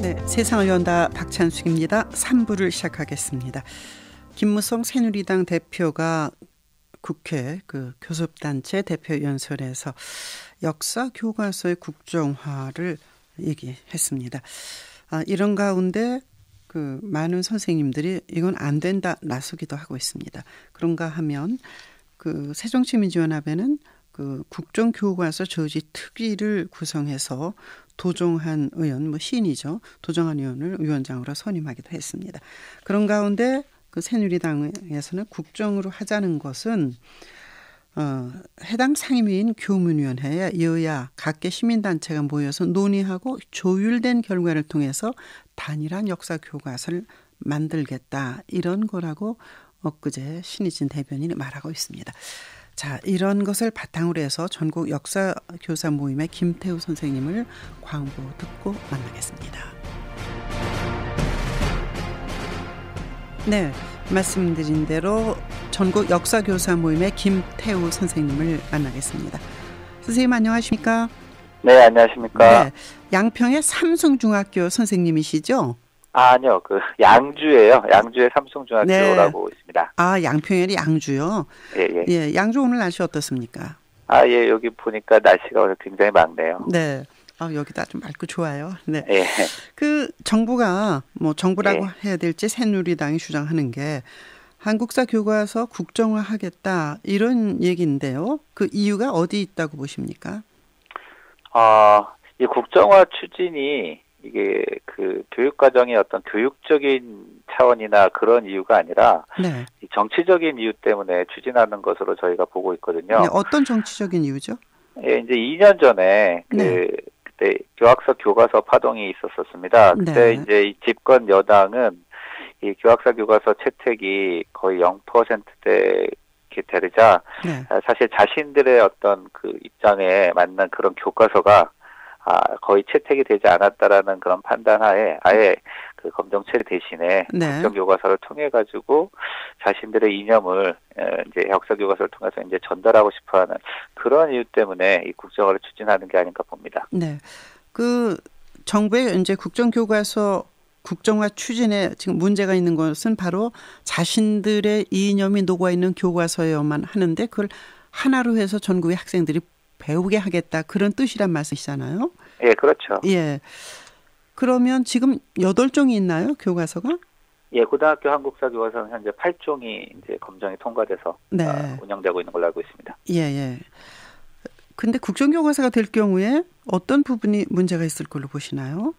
네, 세상을 연다 박찬숙입니다. 3부를 시작하겠습니다. 김무성 새누리당 대표가 국회 교섭단체 대표연설에서 역사 교과서의 국정화를 얘기했습니다. 이런 가운데 많은 선생님들이 이건 안 된다 나서기도 하고 있습니다. 그런가 하면 새정치민주연합에는 국정교과서 저지 특위를 구성해서 도종한 의원, 시인이죠. 도종한 의원을 위원장으로 선임하기도 했습니다. 그런 가운데 새누리당에서는 국정으로 하자는 것은 해당 상임위인 교문위원회에 여야 각계 시민단체가 모여서 논의하고 조율된 결과를 통해서 단일한 역사교과서를 만들겠다. 이런 거라고 엊그제 신희진 대변인이 말하고 있습니다. 자, 이런 것을 바탕으로 해서 전국 역사교사 모임의 김태우 선생님을 광고 듣고 만나겠습니다. 네, 말씀드린 대로 전국 역사교사 모임의 김태우 선생님을 만나겠습니다. 선생님 안녕하십니까? 네, 안녕하십니까? 네, 양평의 삼성중학교 선생님이시죠? 아니요, 양주예요. 양주의 삼성중학교라고 있습니다. 아, 양평이 양주요? 예. 예, 양주 오늘 날씨 어떻습니까? 예, 여기 보니까 날씨가 오늘 굉장히 맑네요. 네. 여기도 아주 맑고 좋아요. 네. 예. 정부가 정부라고 예. 해야 될지 새누리당이 주장하는 게 한국사 교과서 국정화하겠다 이런 얘기인데요. 그 이유가 어디 있다고 보십니까? 이 국정화 추진이 이게 교육과정의 어떤 교육적인 차원이나 그런 이유가 아니라 네. 이 정치적인 이유 때문에 추진하는 것으로 저희가 보고 있거든요. 네, 어떤 정치적인 이유죠? 예, 이제 2년 전에 그때 교학서 교과서 파동이 있었습니다. 그때 이제 이 집권 여당은 이 교학사 교과서 채택이 거의 0%대 되자 사실 자신들의 어떤 입장에 맞는 그런 교과서가 거의 채택이 되지 않았다라는 그런 판단하에 아예 검정체 대신에 국정 교과서를 통해 가지고 자신들의 이념을 이제 역사 교과서를 통해서 이제 전달하고 싶어하는 그런 이유 때문에 이 국정화를 추진하는 게 아닌가 봅니다. 네, 정부의 이제 국정 교과서 국정화 추진에 지금 문제가 있는 것은 바로 자신들의 이념이 녹아 있는 교과서여만 하는데 그걸 하나로 해서 전국의 학생들이 배우게 하겠다 그런 뜻이란 말씀이시잖아요. 예, 그렇죠. 예. 그러면 지금 8종이 있나요, 교과서가? 예, 고등학교 한국사 교과서는 현재 8종이 이제 검정이 통과돼서 운영되고 있는 걸로 알고 있습니다. 예. 근데 국정교과서가 될 경우에 어떤 부분이 문제가 있을 걸로 보시나요?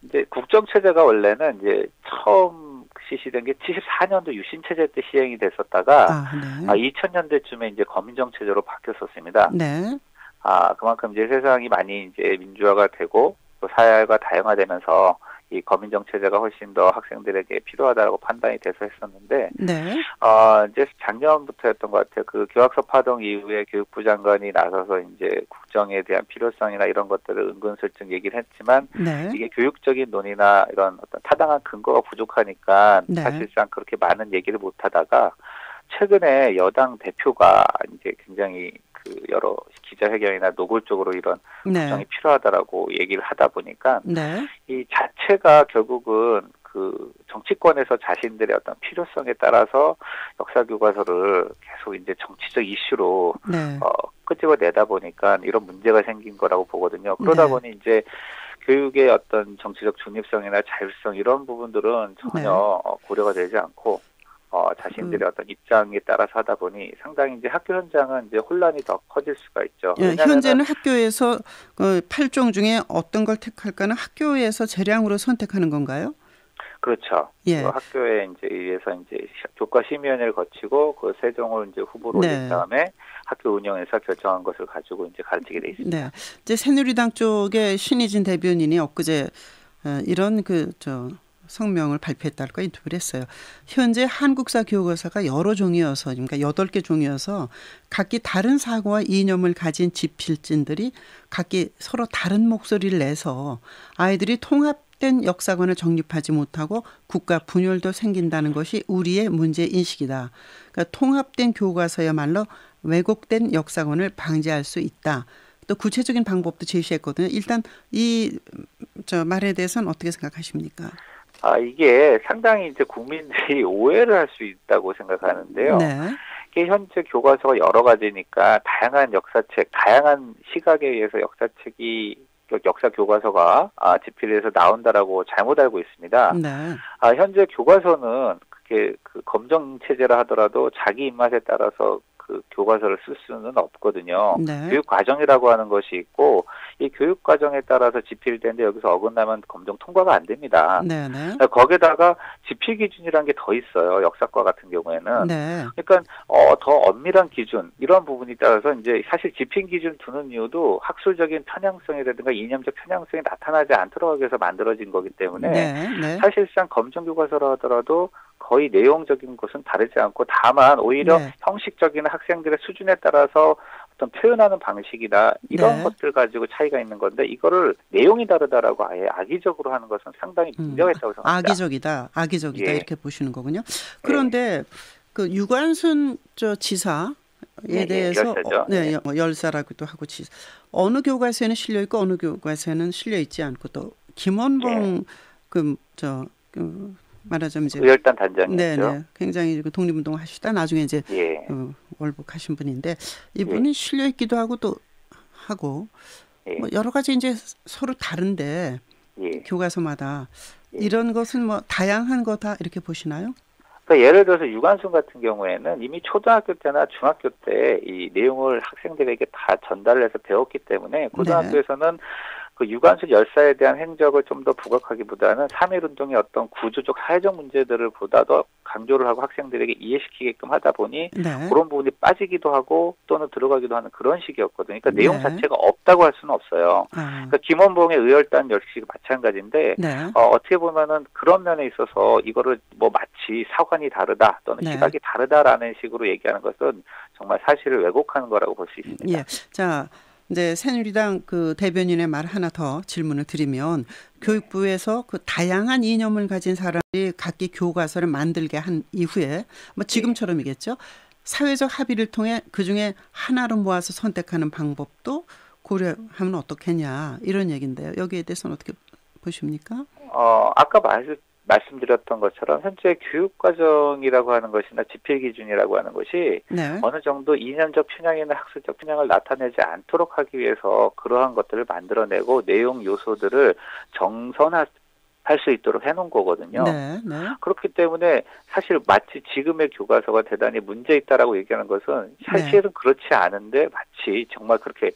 이제 국정체제가 원래는 이제 처음 실시된 게 74년도 유신체제 때 시행이 됐었다가 2000년대쯤에 이제 검인정체제로 바뀌었었습니다. 네. 그만큼 이제 세상이 많이 이제 민주화가 되고 또 사회가 다양화되면서 이 검인정체제가 훨씬 더 학생들에게 필요하다라고 판단이 돼서 했었는데, 이제 작년부터였던 것 같아요. 교학서 파동 이후에 교육부 장관이 나서서 이제 국정에 대한 필요성이나 이런 것들을 은근슬쩍 얘기를 했지만, 이게 교육적인 논의나 이런 어떤 타당한 근거가 부족하니까 사실상 그렇게 많은 얘기를 못 하다가 최근에 여당 대표가 이제 굉장히 여러 기자회견이나 노골적으로 이런 국정이 필요하다라고 얘기를 하다 보니까 이 자체가 결국은 정치권에서 자신들의 어떤 필요성에 따라서 역사 교과서를 계속 이제 정치적 이슈로 끄집어내다 보니까 이런 문제가 생긴 거라고 보거든요. 그러다 보니 이제 교육의 어떤 정치적 중립성이나 자율성 이런 부분들은 전혀 고려가 되지 않고 자신들의 어떤 입장에 따라서 하다 보니 상당히 이제 학교 현장은 이제 혼란이 더 커질 수가 있죠. 현재는 학교에서 8종 중에 어떤 걸 택할까는 학교에서 재량으로 선택하는 건가요? 그렇죠. 학교에 이제 의해서 이제 교과 심의위원회를 거치고 그 세종을 이제 후보로 올린 다음에 학교 운영에서 결정한 것을 가지고 이제 가르치게 돼 있습니다. 네. 이제 새누리당 쪽에 신희진 대변인이 엊그제 이런 성명을 발표했다고 인터뷰를 했어요. 현재 한국사 교과서가 여러 종이어서 그러니까 8개 종이어서 각기 다른 사고와 이념을 가진 집필진들이 각기 서로 다른 목소리를 내서 아이들이 통합된 역사관을 정립하지 못하고 국가 분열도 생긴다는 것이 우리의 문제인식이다. 그러니까 통합된 교과서야말로 왜곡된 역사관을 방지할 수 있다. 또 또 구체적인 방법도 제시했거든요. 일단 이 말에 대해서는 어떻게 생각하십니까? 이게 상당히 이제 국민들이 오해를 할 수 있다고 생각하는데요. 네. 이게 현재 교과서가 여러 가지니까 다양한 역사책, 다양한 시각에 의해서 역사 교과서가 집필해서 나온다라고 잘못 알고 있습니다. 네. 현재 교과서는 그게 검정 체제라 하더라도 자기 입맛에 따라서 그 교과서를 쓸 수는 없거든요. 네. 교육 과정이라고 하는 것이 있고 이 교육 과정에 따라서 집필되는데 여기서 어긋나면 검정 통과가 안 됩니다. 네, 네. 거기에다가 집필 기준이라는 게 더 있어요. 역사과 같은 경우에는. 네. 그러니까 더 엄밀한 기준 이런 부분이 따라서 이제 사실 집필 기준 두는 이유도 학술적인 편향성이라든가 이념적 편향성이 나타나지 않도록 하기 위해서 만들어진 거기 때문에 네, 네. 사실상 검정 교과서라 하더라도 거의 내용적인 것은 다르지 않고 다만 오히려 네. 형식적인 학생들의 수준에 따라서 어떤 표현하는 방식이나 이런 네. 것들 가지고 차이가 있는 건데 이거를 내용이 다르다라고 아예 악의적으로 하는 것은 상당히 문제가 있다고 생각합니다. 악의적이다 예. 이렇게 보시는 거군요. 그런데 그 유관순 지사에 대해서 열사라고도 하고 어느 교과서에는 실려 있고 어느 교과서에는 실려 있지 않고 또 김원봉 말하자면 이제 의열단 단장이죠. 네, 굉장히 독립운동 하시다 나중에 이제 월북하신 분인데 이분이 실려 있기도 하고 또 하고 뭐 여러 가지 이제 서로 다른데 교과서마다 이런 것은 뭐 다양한 거다 이렇게 보시나요? 그러니까 예를 들어서 유관순 같은 경우에는 이미 초등학교 때나 중학교 때 이 내용을 학생들에게 다 전달을 해서 배웠기 때문에 고등학교에서는 그 유관순 열사에 대한 행적을 좀 더 부각하기보다는 3.1운동의 어떤 구조적 사회적 문제들을 보다 더 강조를 하고 학생들에게 이해시키게끔 하다 보니 그런 부분이 빠지기도 하고 또는 들어가기도 하는 그런 식이었거든요. 그러니까 내용 자체가 없다고 할 수는 없어요. 그러니까 김원봉의 의열단 역시 마찬가지인데 어떻게 보면은 그런 면에 있어서 이거를 뭐 마치 사관이 다르다 또는 시각이 다르다라는 식으로 얘기하는 것은 정말 사실을 왜곡하는 거라고 볼 수 있습니다. 예. 자. 이제 새누리당 그 대변인의 말 하나 더 질문을 드리면 교육부에서 그 다양한 이념을 가진 사람들이 각기 교과서를 만들게 한 이후에 뭐 지금처럼이겠죠. 사회적 합의를 통해 그중에 하나로 모아서 선택하는 방법도 고려하면 어떻겠냐 이런 얘기인데요. 여기에 대해서는 어떻게 보십니까? 아까 말씀드렸던 것처럼 현재 교육과정이라고 하는 것이나 집필기준이라고 하는 것이 어느 정도 이념적 편향이나 학술적 편향을 나타내지 않도록 하기 위해서 그러한 것들을 만들어내고 내용 요소들을 정선할 수 있도록 해놓은 거거든요. 그렇기 때문에 사실 마치 지금의 교과서가 대단히 문제 있다라고 얘기하는 것은 사실은 그렇지 않은데 마치 정말 그렇게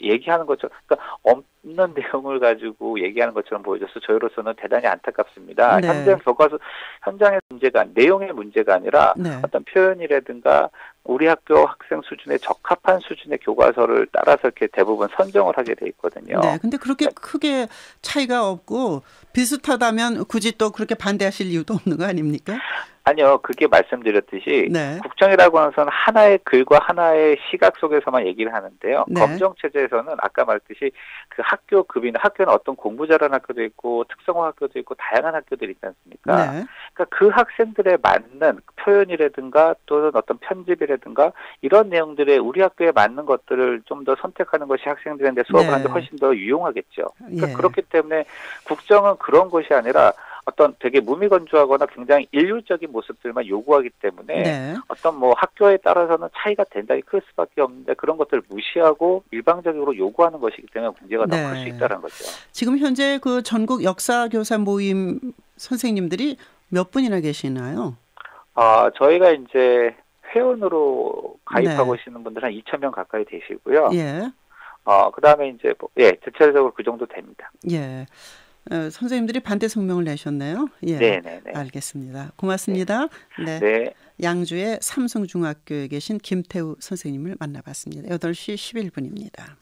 얘기하는 것처럼 그러니까 없는 내용을 가지고 얘기하는 것처럼 보여져서 저희로서는 대단히 안타깝습니다. 현장 교과서 현장의 문제가 내용의 문제가 아니라 어떤 표현이라든가 우리 학교 학생 수준에 적합한 수준의 교과서를 따라서 이렇게 대부분 선정을 하게 돼 있거든요. 네, 근데 그렇게 크게 차이가 없고 비슷하다면 굳이 또 그렇게 반대하실 이유도 없는 거 아닙니까? 아니요. 그게 말씀드렸듯이 국정이라고 하는 것은 하나의 글과 하나의 시각 속에서만 얘기를 하는데요. 검정체제에서는 아까 말했듯이 그 학교 급이나 학교는 어떤 공부 잘하는 학교도 있고 특성화 학교도 있고 다양한 학교들이 있지 않습니까? 그러니까 그 학생들에 맞는 표현이라든가 또는 어떤 편집이라든가 이런 내용들의 우리 학교에 맞는 것들을 좀 더 선택하는 것이 학생들한테 수업을 하는데 훨씬 더 유용하겠죠. 그러니까 그렇기 때문에 국정은 그런 것이 아니라 어떤 되게 무미건조하거나 굉장히 일률적인 모습들만 요구하기 때문에 어떤 뭐 학교에 따라서는 차이가 대단히 클 수밖에 없는데 그런 것들을 무시하고 일방적으로 요구하는 것이기 때문에 문제가 더 클 수 있다는 거죠. 지금 현재 그 전국 역사교사 모임 선생님들이 몇 분이나 계시나요? 저희가 이제 회원으로 가입하고 계시는 분들 한 2,000명 가까이 되시고요. 그다음에 이제 대체적으로 그 정도 됩니다. 선생님들이 반대 성명을 내셨네요. 네네네. 알겠습니다. 고맙습니다. 네. 양주의 삼성중학교에 계신 김태우 선생님을 만나봤습니다. 8시 11분입니다.